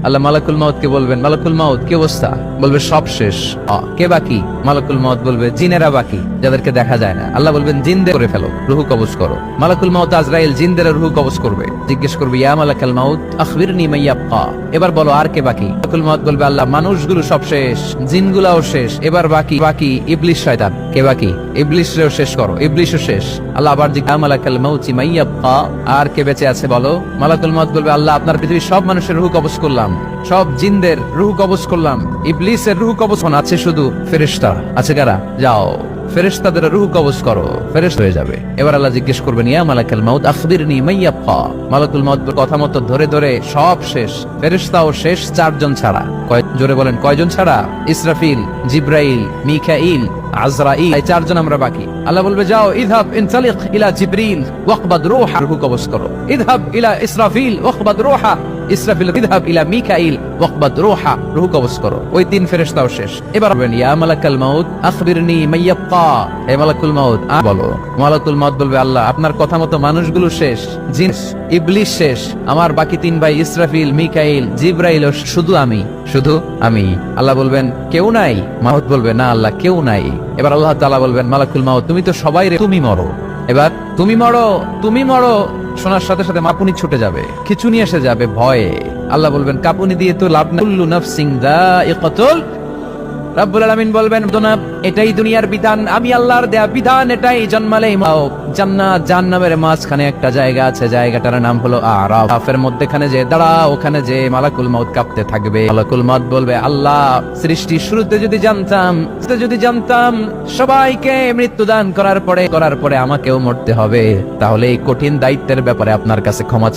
আল্লাহ মালাকুল মাউতকে বলবেন, মালাকুল মাউত কি অবস্থা? বলবে সব শেষ। কে বাকি? মালাকুল মাউত বলবে জিনেরা বাকি, যাদেরকে দেখা যায় না। আল্লাহ বলবেন জিনদের করে ফেলো, রুহু কবজ করো। মালাকুল মাউত আজরাইল জিনদের রুহু কবজ করবে, জিজ্ঞেস করবে ইয়া মালাকাল মাউত আখবিরনি মা ইয়াবকা, এবার বলো আর কে বাকি? মালাকুল মাউত বলবে আল্লাহ মানুষগুলো সব শেষ, জিনগুলাও শেষ, এবার বাকি ইবলিস শয়তান। কে বাকি? ইবলিসরেও শেষ করো, ইবলিসও শেষ। আল্লাহ আবার জিজ্ঞাসা ইয়া মালাকাল মাউতি মা ইয়াবকা, আর কে বেঁচে আছে বলো? মালাকুল মাউত বলবে আল্লাহ আপনার পৃথিবীর সব মানুষের রুহু কবজ করলাম, সব জিনদের রুহু কবজ করলাম, ইবলিসের রুহু কবজ আছে শুধু ফেরেশতা আছে কারা? যাও ফেরেশতাদের রূহ কবজ করো, ফেরেশতা হয়ে যাবে। এবার আল্লাহ জিজ্ঞেস করবেন ইয়া মালাকাল মাউত আখবিরনি মা ইয়াবকা। মালাকুল মাউত কথা মতো ধরে ধরে সব শেষ, ফেরেশতাও শেষ, চারজন ছাড়া। জোরে বলেন কয়জন ছাড়া? ইসরাফিল, জিব্রাইল, মিকাইল, আজরাইল, এই চারজন আমরা বাকি। আল্লাহ বলবে যাও ইযহাব ইনতালিক ইলা জিবরিল ওয়াকবাদ রূহা, রূহ কবজ করো। ইযহাব ইলা ইসরাফিল ওয়াকবাদ রূহা, ইসরাফিল ইযহাব ইলা মিকাইল ওয়াকবাদ রূহা, রূহ কবজ করো। ওই তিন ফেরেশতাও শেষ। এবার বলবেন ইয়া মালাকাল মাউত আখবিরনি মা ইয়াবকা, হে মালাকুল মাউত বলো। মালাকুল মাউত বলবে আল্লাহ আপনার কথা মতো মানুষগুলো শেষ, জিন ইবলিস শেষ, আমার বাকি তিন ভাই ইসরাফিল, মিকাইল, জিবরাইল, শুধু আমি। আল্লাহ বলবেন কেউ নাই? মাউত বলবে না আল্লাহ কেউ নাই। এবার আল্লাহ তাআলা বলবেন মালাকুল মাউত তুমি তো সবাই রে, তুমি মরো। এবার তুমি মরো শোনার সাথে সাথে মাপুনি ছুটে যাবে, খিচুনি এসে যাবে ভয়ে। আল্লাহ বলবেন কাপুনি দিয়ে তো লাভ না, কুল্লু নাফসিন যায়িকাতুল। রব্বুল আলামিন বলবেন এটাই দুনিয়ার বিধান, আমি আল্লাহর দেয়া বিধান এটাই। জন্মালেই জান্নাত জাহান্নামের মাঝখানে একটা জায়গা আছে, জায়গাটার নাম হলো আরাফের মধ্যখানে যে দাঁড়া, ওখানে যে মালাকুল মাউত কাঁপতে থাকবে। মালাকুল মাউত বলবে আল্লাহ সৃষ্টির শুরুতে যদি জানতাম সবাইকে মৃত্যুদান করার পরে আমাকেও মরতে হবে, তাহলে এই কঠিন দায়িত্বের ব্যাপারে আপনার কাছে ক্ষমা চাই।